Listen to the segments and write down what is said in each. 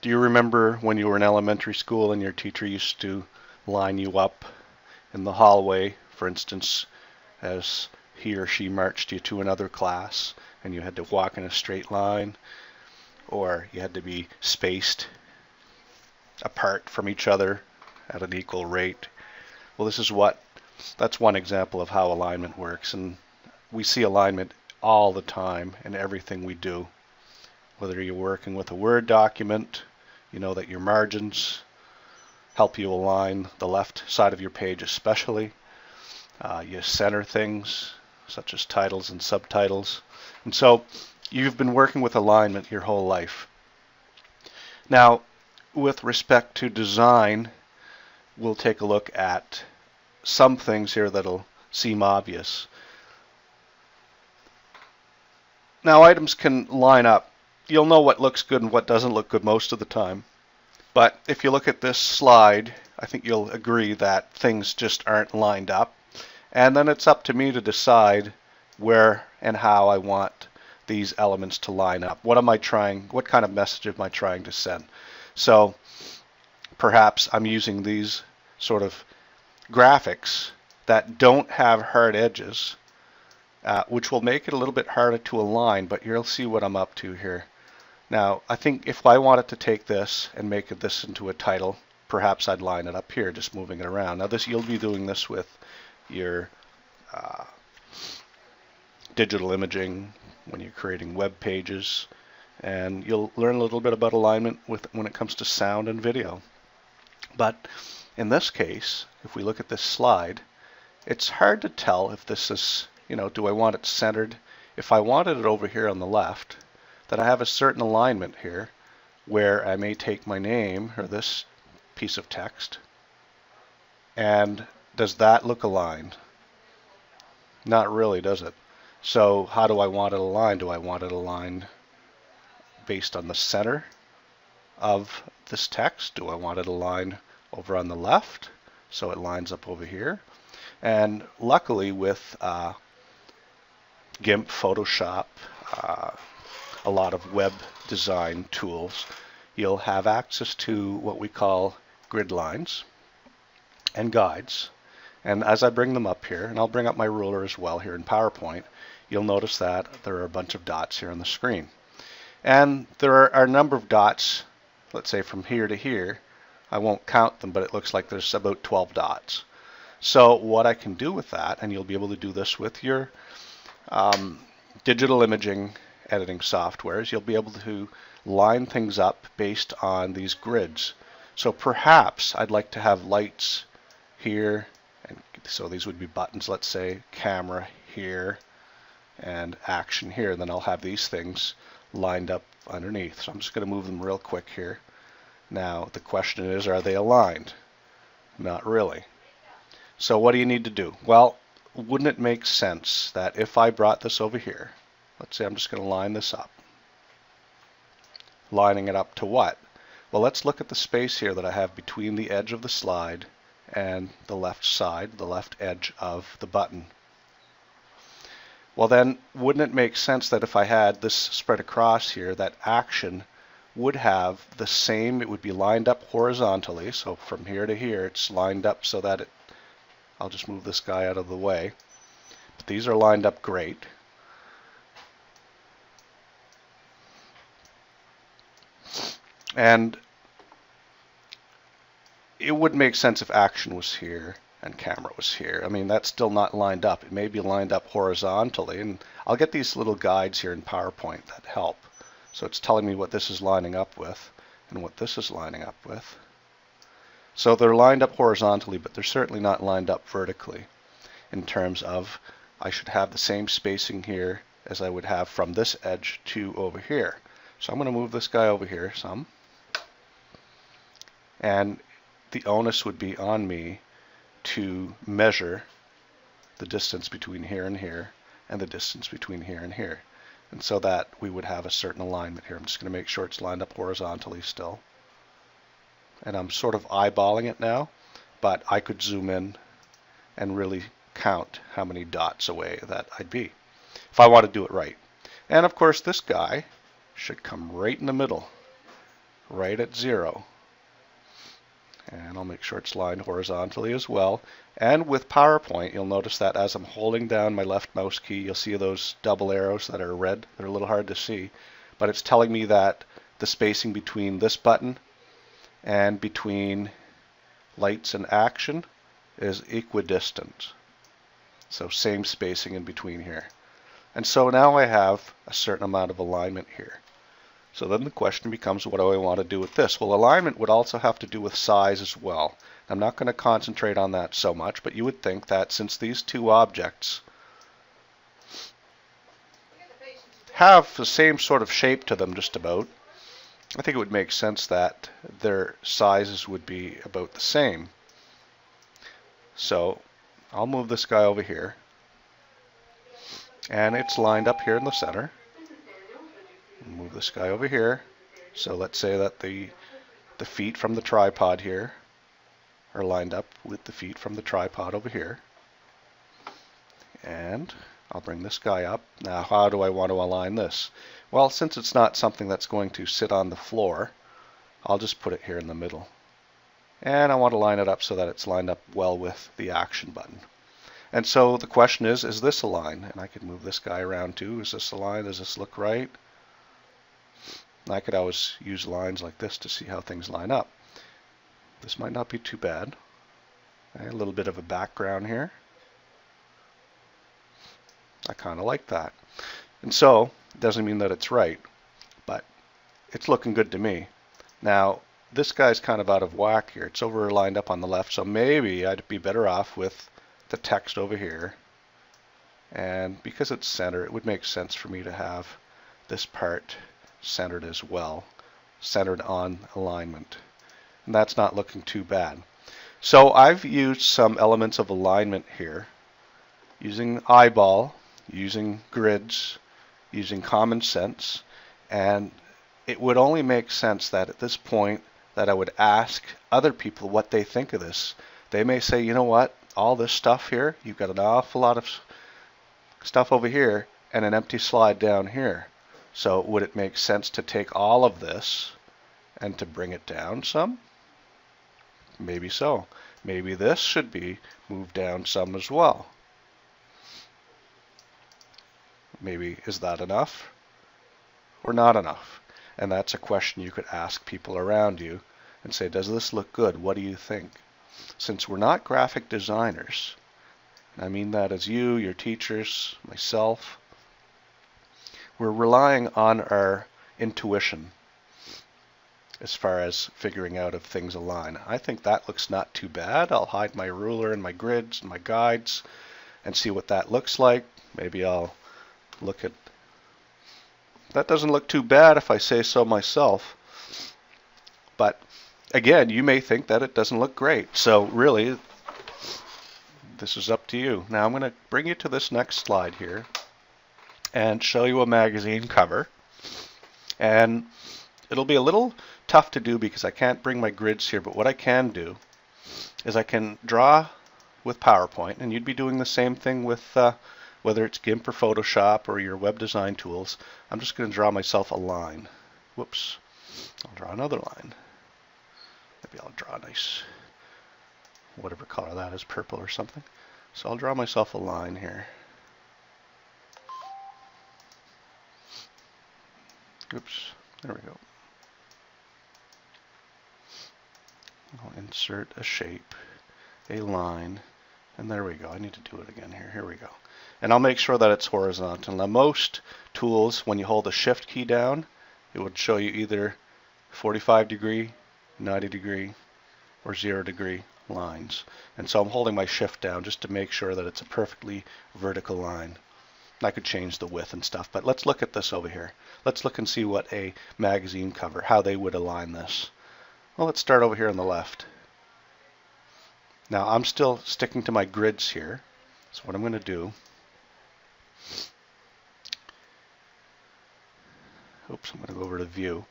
Do you remember when you were in elementary school and your teacher used to line you up in the hallway, for instance, as he or she marched you to another class and you had to walk in a straight line, or you had to be spaced apart from each other at an equal rate? Well, that's one example of how alignment works, and we see alignment all the time in everything we do. Whether you're working with a Word document, you know that your margins help you align the left side of your page especially. You center things such as titles and subtitles. And so you've been working with alignment your whole life. Now, with respect to design, we'll take a look at some things here that'll seem obvious. Now, items can line up. You'll know what looks good and what doesn't look good most of the time. But if you look at this slide, I think you'll agree that things just aren't lined up. And then it's up to me to decide where and how I want these elements to line up. What kind of message am I trying to send? So perhaps I'm using these sort of graphics that don't have hard edges, which will make it a little bit harder to align, but you'll see what I'm up to here. Now, I think if I wanted to take this and make this into a title, perhaps I'd line it up here, just moving it around. Now, you'll be doing this with your digital imaging when you're creating web pages, and you'll learn a little bit about alignment when it comes to sound and video. But in this case, if we look at this slide, it's hard to tell if this is, do I want it centered? If I wanted it over here on the left, then I have a certain alignment here where I may take my name or this piece of text, and does that look aligned? Not really, does it? So how do I want it aligned? Do I want it aligned based on the center of this text? Do I want it aligned over on the left so it lines up over here? And luckily with GIMP, Photoshop, a lot of web design tools, you'll have access to what we call grid lines and guides. And as I bring them up here, and I'll bring up my ruler as well here in PowerPoint, you'll notice that there are a bunch of dots here on the screen. And there are a number of dots, let's say from here to here. I won't count them, but it looks like there's about 12 dots. So what I can do with that, and you'll be able to do this with your digital imaging editing softwares, you'll be able to line things up based on these grids. So perhaps I'd like to have lights here, and so these would be buttons, let's say, camera here, and action here. Then I'll have these things lined up underneath. So I'm just going to move them real quick here. Now the question is, are they aligned? Not really. So what do you need to do? Well, wouldn't it make sense that if I brought this over here, let's say I'm just going to line this up. Lining it up to what? Well, let's look at the space here that I have between the edge of the slide and the left side, the left edge of the button. Well then, wouldn't it make sense that if I had this spread across here, that action would have the same, it would be lined up horizontally, so from here to here it's lined up so that I'll just move this guy out of the way. But these are lined up great. And it would make sense if action was here and camera was here. I mean, that's still not lined up. It may be lined up horizontally, and I'll get these little guides here in PowerPoint that help. So it's telling me what this is lining up with and what this is lining up with. So they're lined up horizontally, but they're certainly not lined up vertically in terms of I should have the same spacing here as I would have from this edge to over here. So I'm going to move this guy over here some. And the onus would be on me to measure the distance between here and here and the distance between here and here. And so that we would have a certain alignment here. I'm just going to make sure it's lined up horizontally still. And I'm sort of eyeballing it now, but I could zoom in and really count how many dots away that I'd be if I want to do it right. And of course this guy should come right in the middle right at 0. And I'll make sure it's lined horizontally as well. And with PowerPoint, you'll notice that as I'm holding down my left mouse key, you'll see those double arrows that are red. They're a little hard to see, but it's telling me that the spacing between this button and between lights and action is equidistant. So same spacing in between here. And so now I have a certain amount of alignment here. So then the question becomes, what do I want to do with this? Well, alignment would also have to do with size as well. I'm not going to concentrate on that so much, but you would think that since these two objects have the same sort of shape to them just about, I think it would make sense that their sizes would be about the same. So I'll move this guy over here, and it's lined up here in the center. Move this guy over here. So let's say that the feet from the tripod here are lined up with the feet from the tripod over here. And I'll bring this guy up. Now, how do I want to align this? Well, since it's not something that's going to sit on the floor, I'll just put it here in the middle. And I want to line it up so that it's lined up well with the action button. And so the question is this aligned? And I could move this guy around too. Is this aligned? Does this look right? I could always use lines like this to see how things line up. This might not be too bad. A little bit of a background here. I kind of like that. And so, it doesn't mean that it's right, but it's looking good to me. Now, this guy's kind of out of whack here. It's over lined up on the left, so maybe I'd be better off with the text over here. And because it's center, it would make sense for me to have this part centered as well, centered on alignment. And that's not looking too bad. So I've used some elements of alignment here, using eyeball, using grids, using common sense, and it would only make sense that at this point that I would ask other people what they think of this. They may say, you know what, all this stuff here, you've got an awful lot of stuff over here and an empty slide down here. So would it make sense to take all of this and to bring it down some? Maybe so. Maybe this should be moved down some as well. Maybe is that enough or not enough? And that's a question you could ask people around you and say, does this look good? What do you think? Since we're not graphic designers, and I mean that as you, your teachers, myself, we're relying on our intuition as far as figuring out if things align. I think that looks not too bad. I'll hide my ruler and my grids and my guides and see what that looks like. Maybe I'll look at... That doesn't look too bad if I say so myself. But again, you may think that it doesn't look great. So really, this is up to you. Now I'm going to bring you to this next slide here and show you a magazine cover. And it'll be a little tough to do because I can't bring my grids here, but what I can do is I can draw with PowerPoint, and you'd be doing the same thing with whether it's GIMP or Photoshop or your web design tools. I'm just going to draw myself a line. Whoops. I'll draw another line. Maybe I'll draw a nice, whatever color that is, purple or something. So I'll draw myself a line here. Oops, there we go. I'll insert a shape, a line, and there we go. I need to do it again here. Here we go. And I'll make sure that it's horizontal. Now most tools, when you hold the shift key down, it would show you either 45 degree, 90 degree, or 0 degree lines. And so I'm holding my shift down just to make sure that it's a perfectly vertical line. I could change the width and stuff, but let's look at this over here. Let's look and see what a magazine cover, how they would align this. Well, let's start over here on the left. Now I'm still sticking to my grids here. So what I'm going to do, oops, I'm going to go over to view,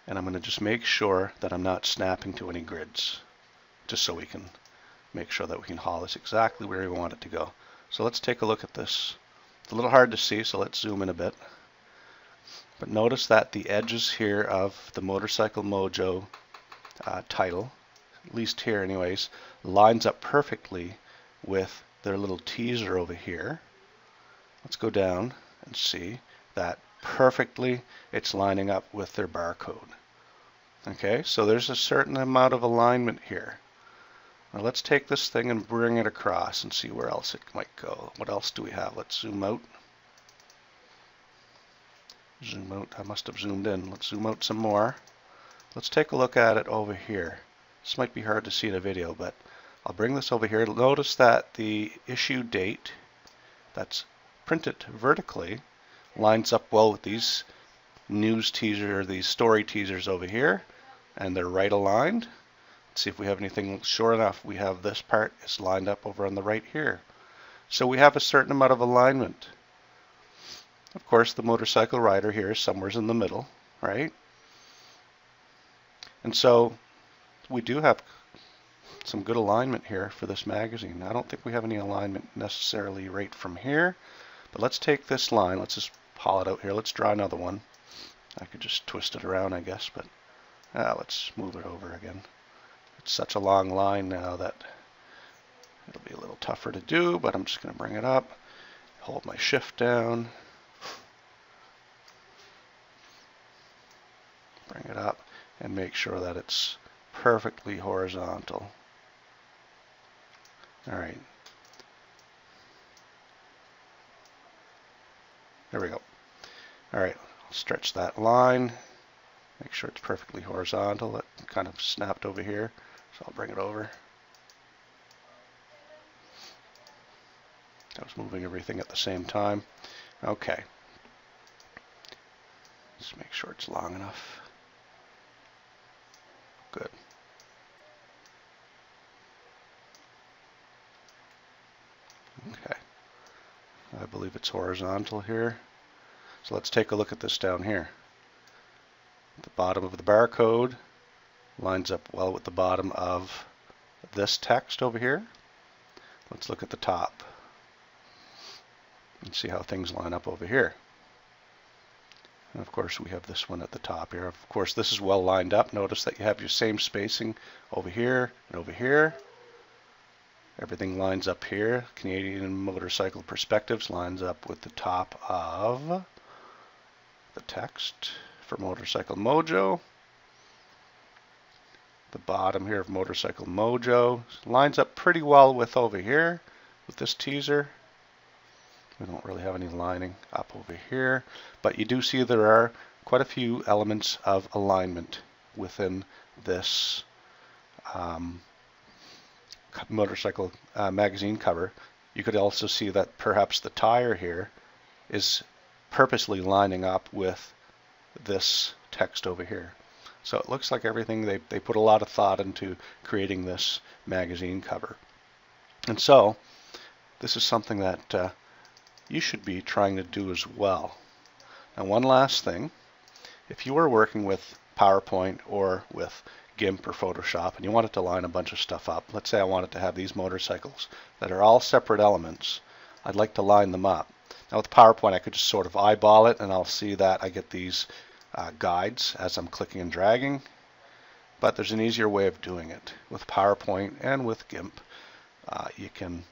and I'm going to just make sure that I'm not snapping to any grids, just so we can make sure that we can haul this exactly where we want it to go. So let's take a look at this. It's a little hard to see, so let's zoom in a bit. But notice that the edges here of the Motorcycle Mojo title, at least here anyways, lines up perfectly with their little teaser over here. Let's go down and see that perfectly it's lining up with their barcode. Okay, so there's a certain amount of alignment here. Now let's take this thing and bring it across and see where else it might go. What else do we have? Let's zoom out. Zoom out. I must have zoomed in. Let's zoom out some more. Let's take a look at it over here. This might be hard to see in a video, but I'll bring this over here. Notice that the issue date that's printed vertically lines up well with these news teaser, these story teasers over here, and they're right aligned. Let's see if we have anything. Sure enough, we have this part is lined up over on the right here. So we have a certain amount of alignment. Of course, the motorcycle rider here is somewhere in the middle, right? And so we do have some good alignment here for this magazine. I don't think we have any alignment necessarily right from here, but let's take this line. Let's just haul it out here. Let's draw another one. I could just twist it around, I guess, but let's move it over again. It's such a long line now that it'll be a little tougher to do, but I'm just going to bring it up, hold my shift down, bring it up, and make sure that it's perfectly horizontal. All right. There we go. All right, I'll stretch that line, make sure it's perfectly horizontal. It kind of snapped over here, so I'll bring it over. I was moving everything at the same time. Okay. Let's make sure it's long enough. Good. Okay. I believe it's horizontal here. So let's take a look at this down here. The bottom of the barcode lines up well with the bottom of this text over here. Let's look at the top and see how things line up over here. And of course we have this one at the top here. Of course this is well lined up. Notice that you have your same spacing over here and over here. Everything lines up here. Canadian Motorcycle Perspectives lines up with the top of the text for Motorcycle Mojo. The bottom here of Motorcycle Mojo lines up pretty well with over here with this teaser. We don't really have any lining up over here, but you do see there are quite a few elements of alignment within this motorcycle magazine cover. You could also see that perhaps the tire here is purposely lining up with this text over here. So it looks like everything, they put a lot of thought into creating this magazine cover. And so this is something that you should be trying to do as well. Now one last thing, if you were working with PowerPoint or with GIMP or Photoshop and you wanted to line a bunch of stuff up, let's say I wanted to have these motorcycles that are all separate elements, I'd like to line them up. Now with PowerPoint I could just sort of eyeball it and I'll see that I get these guides as I'm clicking and dragging, but there's an easier way of doing it. With PowerPoint and with GIMP you can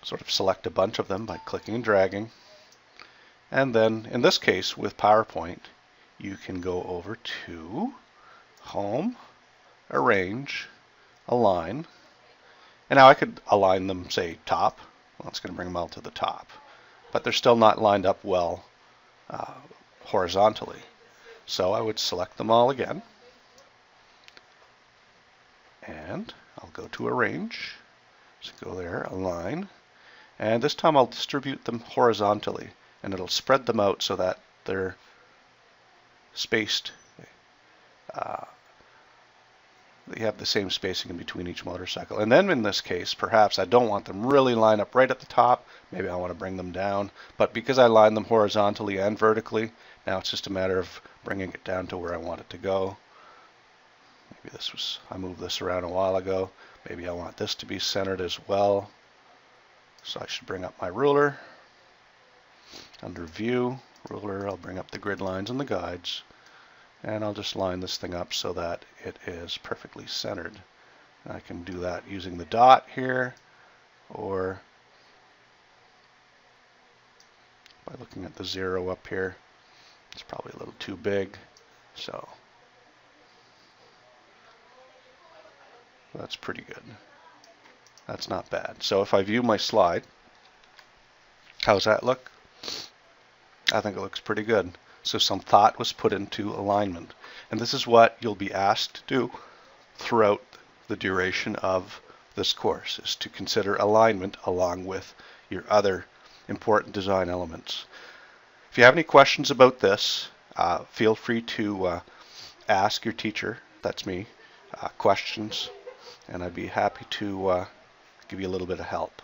sort of select a bunch of them by clicking and dragging, and then in this case with PowerPoint you can go over to Home, Arrange, Align, and now I could align them, say top. Well, it's going to bring them all to the top, but they're still not lined up well horizontally. So I would select them all again, and I'll go to Arrange, so go there, Align, and this time I'll distribute them horizontally, and it'll spread them out so that they're spaced. They have the same spacing in between each motorcycle. And then in this case, perhaps I don't want them really lined up right at the top. Maybe I want to bring them down. But because I lined them horizontally and vertically, now it's just a matter of bringing it down to where I want it to go. Maybe I moved this around a while ago. Maybe I want this to be centered as well. So I should bring up my ruler. Under View, ruler, I'll bring up the grid lines and the guides, and I'll just line this thing up so that it is perfectly centered. I can do that using the dot here, or by looking at the 0 up here. It's probably a little too big, so that's pretty good. That's not bad. So if I view my slide, how's that look? I think it looks pretty good. So some thought was put into alignment. And this is what you'll be asked to do throughout the duration of this course, is to consider alignment along with your other important design elements. If you have any questions about this, feel free to ask your teacher, that's me, questions, and I'd be happy to give you a little bit of help.